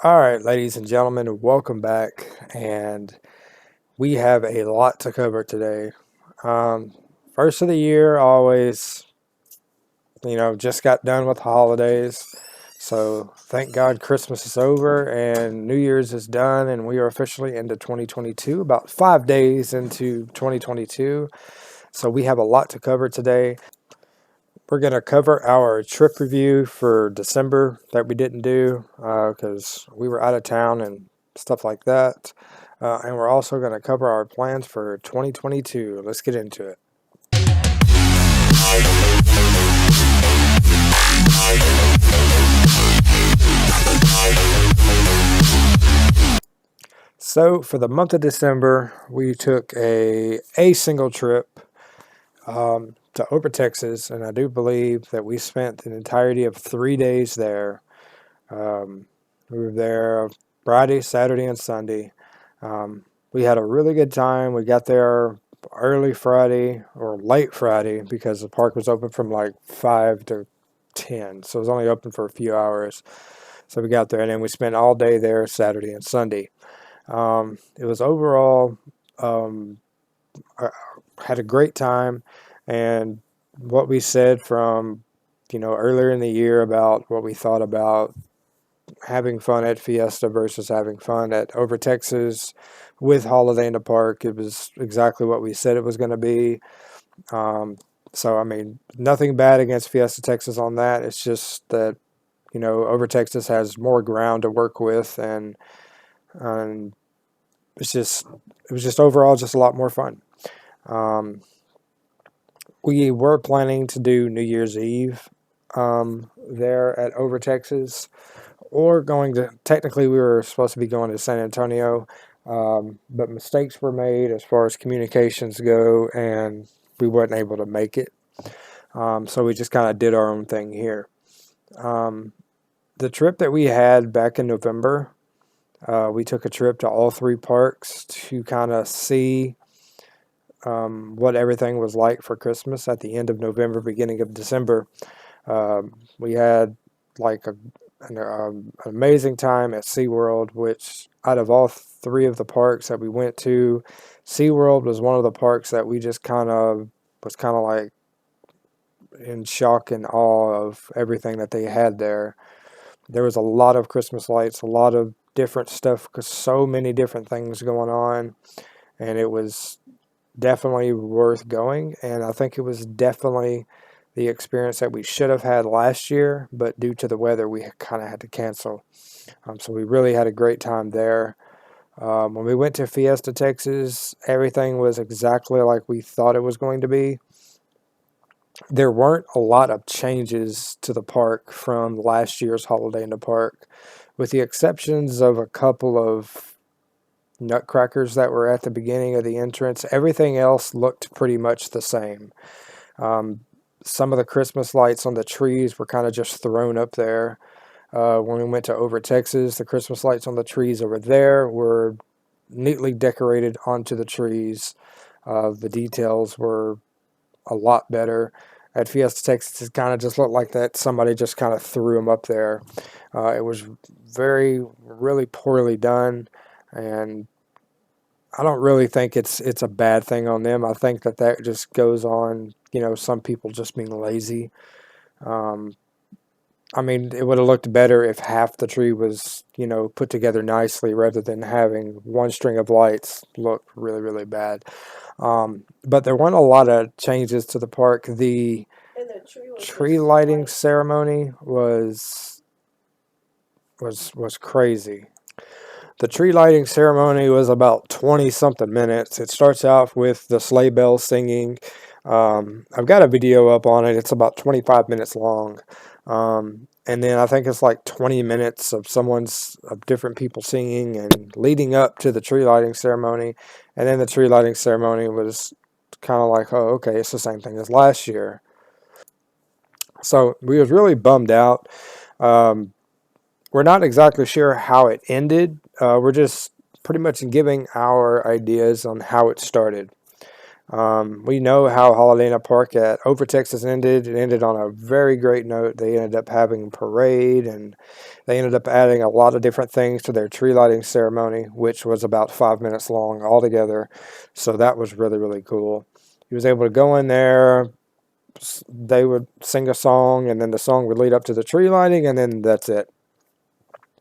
All right, ladies and gentlemen, welcome back. And we have a lot to cover today. Um, First of the year, always, just got done with the holidays. So thank God Christmas is over and New Year's is done, and we are officially into 2022, about 5 days into 2022. So we have a lot to cover today. We're going to cover our trip review for December that we didn't do because we were out of town and stuff like that. And we're also going to cover our plans for 2022. Let's get into it. So for the month of December, we took a single trip to Over Texas, and I do believe that we spent the entirety of 3 days there. We were there Friday, Saturday, and Sunday. We had a really good time. We got there early Friday or late Friday because the park was open from like 5 to 10. So it was only open for a few hours. So we got there and then we spent all day there Saturday and Sunday. It was overall, I had a great time. And what we said from, earlier in the year about what we thought about having fun at Fiesta versus having fun at Over Texas with Holiday in the Park. It was exactly what we said it was going to be. Um, so, I mean, nothing bad against Fiesta Texas on that. It's just that, Over Texas has more ground to work with, and it was just overall just a lot more fun. Um, we were planning to do New Year's Eve there at Over Texas, or going to, technically we were supposed to be going to San Antonio, but mistakes were made as far as communications go, and we weren't able to make it. So we just kind of did our own thing here. Um, the trip that we had back in November, we took a trip to all three parks to kind of see what everything was like for Christmas at the end of November, beginning of December. We had like an amazing time at SeaWorld, which out of all three of the parks that we went to, SeaWorld was one of the parks that we just was kind of like in shock and awe of everything that they had there. There was a lot of Christmas lights, a lot of different stuff, because so many different things going on, and it was definitely worth going. And I think it was definitely the experience that we should have had last year, but due to the weather, we kind of had to cancel. So we really had a great time there. When we went to Fiesta, Texas, everything was exactly like we thought it was going to be. There weren't a lot of changes to the park from last year's Holiday in the Park, with the exceptions of a couple of nutcrackers that were at the beginning of the entrance. Everything else looked pretty much the same. Um, some of the Christmas lights on the trees were kind of just thrown up there. When we went to Over Texas, the Christmas lights on the trees over there were neatly decorated onto the trees. The details were a lot better. At Fiesta Texas, it kind of just looked like that somebody just kind of threw them up there. It was really poorly done, and I don't really think it's a bad thing on them. I think that just goes on, some people just being lazy. Um, I mean, it would have looked better if half the tree was, put together nicely rather than having one string of lights look really, really bad. But there weren't a lot of changes to the park. The And the tree was tree just lighting white. ceremony was crazy. The tree lighting ceremony was about 20 something minutes. It starts off with the sleigh bells singing. I've got a video up on it. It's about 25 minutes long. And then I think it's like 20 minutes of different people singing and leading up to the tree lighting ceremony. And then the tree lighting ceremony was kind of like, oh, okay, it's the same thing as last year. So we was really bummed out. Um, we're not exactly sure how it ended. We're just pretty much giving our ideas on how it started. We know how Holiday in the Park at Over Texas ended. It ended on a very great note. They ended up having a parade, and they ended up adding a lot of different things to their tree lighting ceremony, which was about 5 minutes long altogether. So that was really, really cool. He was able to go in there. They would sing a song, and then the song would lead up to the tree lighting, and then that's it.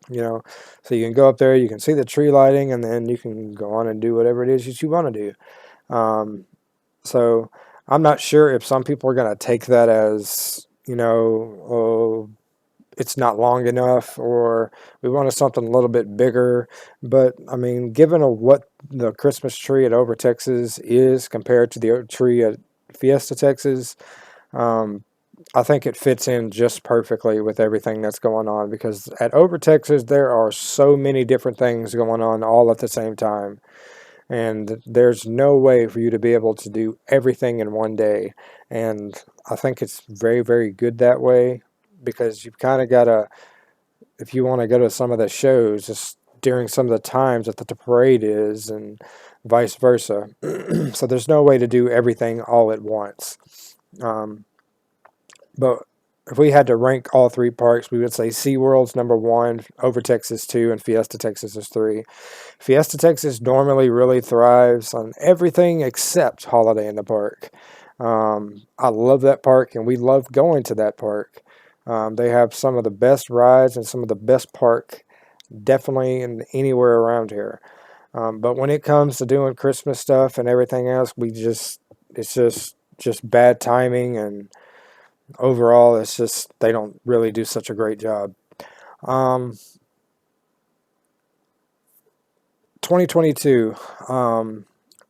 You know, so you can go up there, you can see the tree lighting, and then you can go on and do whatever it is that you want to do. So I'm not sure if some people are going to take that as, oh, it's not long enough, or we wanted something a little bit bigger. But I mean, given what the Christmas tree at Over Texas is compared to the tree at Fiesta Texas, um, I think it fits in just perfectly with everything that's going on, because at Over Texas there are so many different things going on all at the same time. And there's no way for you to be able to do everything in one day. And I think it's very, very good that way, because you've kind of got to, if you want to go to some of the shows, just during some of the times that the parade is, and vice versa. So there's no way to do everything all at once. Um, but if we had to rank all three parks, we would say SeaWorld's number one, Over Texas two, and Fiesta Texas is three. Fiesta Texas normally really thrives on everything except Holiday in the Park. I love that park, and we love going to that park. They have some of the best rides and some of the best park, definitely in anywhere around here. But when it comes to doing Christmas stuff and everything else, it's just bad timing, and overall, it's just they don't really do such a great job. Um, 2022.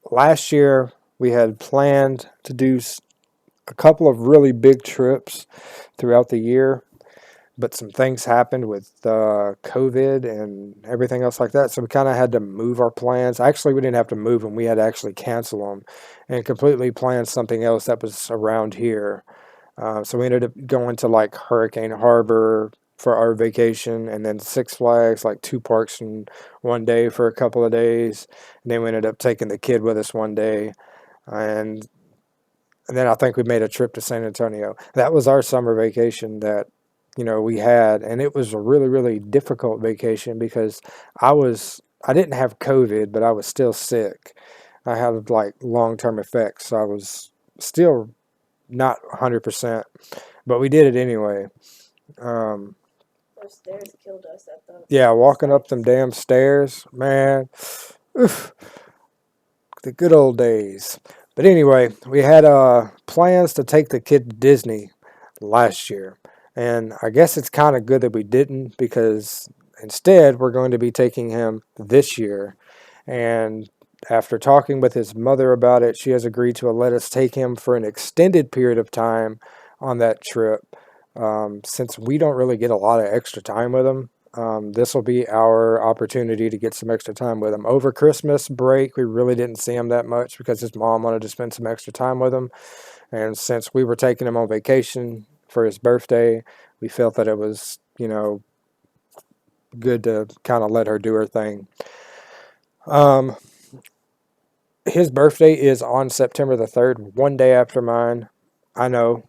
Last year we had planned to do a couple of really big trips throughout the year, but some things happened with COVID and everything else like that. So we kind of had to move our plans. Actually, we didn't have to move them. We had to actually cancel them and completely plan something else that was around here. So we ended up going to like Hurricane Harbor for our vacation, and then Six Flags, like two parks in one day for a couple of days. And then we ended up taking the kid with us one day. And, and then I think we made a trip to San Antonio. That was our summer vacation that, we had. And it was a really, really difficult vacation, because I didn't have COVID, but I was still sick. I had like long-term effects. So I was still not 100%, but we did it anyway. Um, Those stairs killed us at the yeah, walking up sites. them damn stairs, man. Oof, the good old days. But anyway, we had plans to take the kid to Disney last year, and I guess it's kind of good that we didn't, because instead we're going to be taking him this year. And after talking with his mother about it, she has agreed to let us take him for an extended period of time on that trip. Since we don't really get a lot of extra time with him, this will be our opportunity to get some extra time with him. Over Christmas break, we really didn't see him that much because his mom wanted to spend some extra time with him. And since we were taking him on vacation for his birthday, we felt that it was, good to kind of let her do her thing. Um, his birthday is on September the 3rd, one day after mine. I know,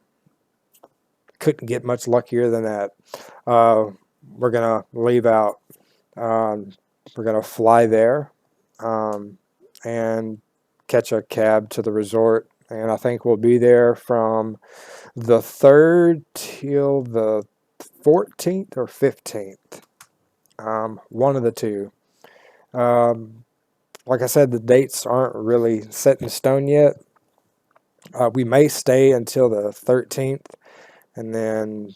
couldn't get much luckier than that. Uh, we're going to leave out. Um, we're going to fly there, and catch a cab to the resort. And I think we'll be there from the 3rd till the 14th or 15th. One of the two. Um, like I said, the dates aren't really set in stone yet. We may stay until the 13th and then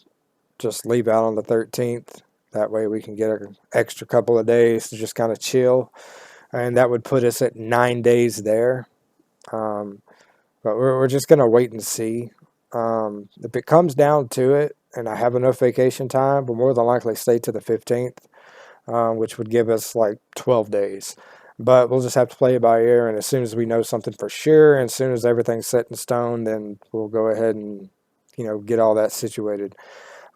just leave out on the 13th. That way we can get an extra couple of days to just kind of chill. And that would put us at 9 days there. Um, but we're just going to wait and see. If it comes down to it and I have enough vacation time, we'll more than likely stay to the 15th, which would give us like 12 days. But we'll just have to play it by ear. And as soon as we know something for sure, and as soon as everything's set in stone, then we'll go ahead and, get all that situated.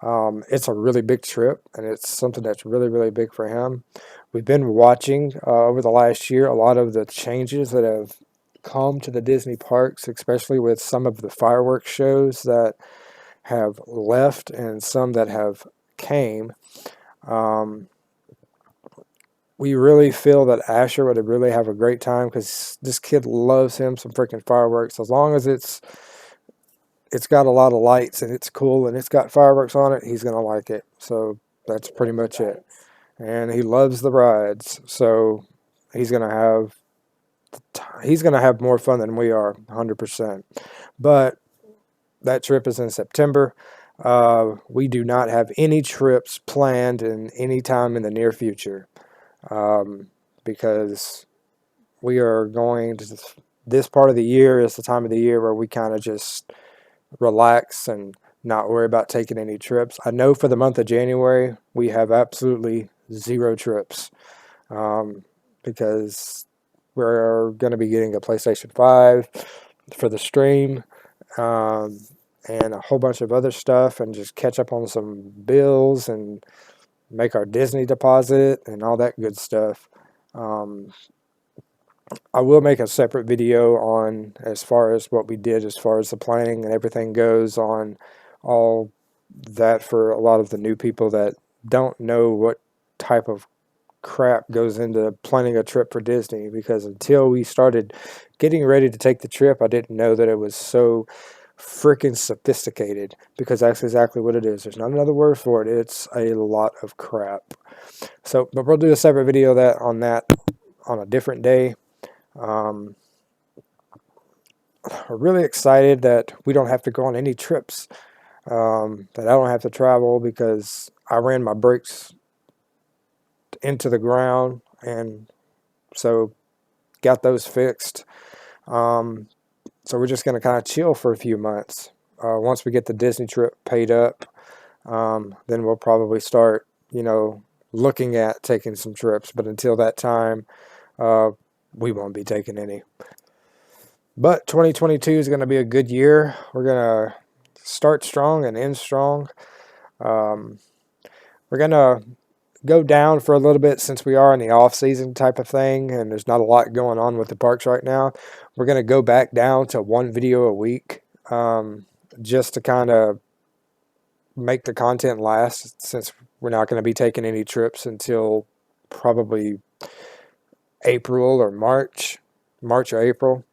It's a really big trip, and it's something that's really, really big for him. We've been watching over the last year a lot of the changes that have come to the Disney parks, especially with some of the fireworks shows that have left and some that have came. Um, we really feel that Asher would really have a great time because this kid loves him some freaking fireworks. As long as it's got a lot of lights and it's cool and it's got fireworks on it, he's gonna like it. So that's pretty much it. And he loves the rides, so he's gonna have more fun than we are, 100%. But that trip is in September. We do not have any trips planned in any time in the near future, because we are going to this part of the year is the time of the year where we kind of just relax and not worry about taking any trips. I know for the month of January we have absolutely zero trips, because we're going to be getting a PlayStation 5 for the stream, and a whole bunch of other stuff, and just catch up on some bills and make our Disney deposit and all that good stuff. I will make a separate video on as far as what we did as far as the planning and everything goes on all that for a lot of the new people that don't know what type of crap goes into planning a trip for Disney, because until we started getting ready to take the trip, I didn't know that it was so freaking sophisticated, because that's exactly what it is. There's not another word for it. It's a lot of crap. So, but we'll do a separate video on that on a different day. We're really excited that we don't have to go on any trips, that I don't have to travel, because I ran my brakes into the ground, and so got those fixed. So we're just going to kind of chill for a few months. Once we get the Disney trip paid up, then we'll probably start, looking at taking some trips. But until that time, we won't be taking any. But 2022 is going to be a good year. We're going to start strong and end strong. We're going to go down for a little bit since we are in the off-season type of thing, and there's not a lot going on with the parks right now. We're going to go back down to one video a week, just to kind of make the content last, since we're not going to be taking any trips until probably April or March or April.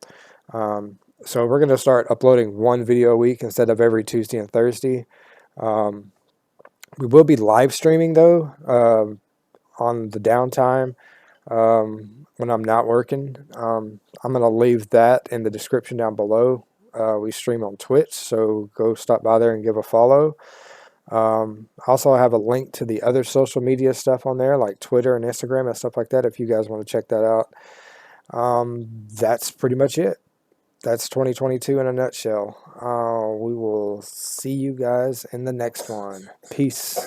So we're going to start uploading one video a week instead of every Tuesday and Thursday. We will be live streaming though, on the downtime, when I'm not working. I'm going to leave that in the description down below. We stream on Twitch, so go stop by there and give a follow. Also, I have a link to the other social media stuff on there, like Twitter and Instagram and stuff like that, if you guys want to check that out. That's pretty much it. That's 2022 in a nutshell. We will see you guys in the next one. Peace.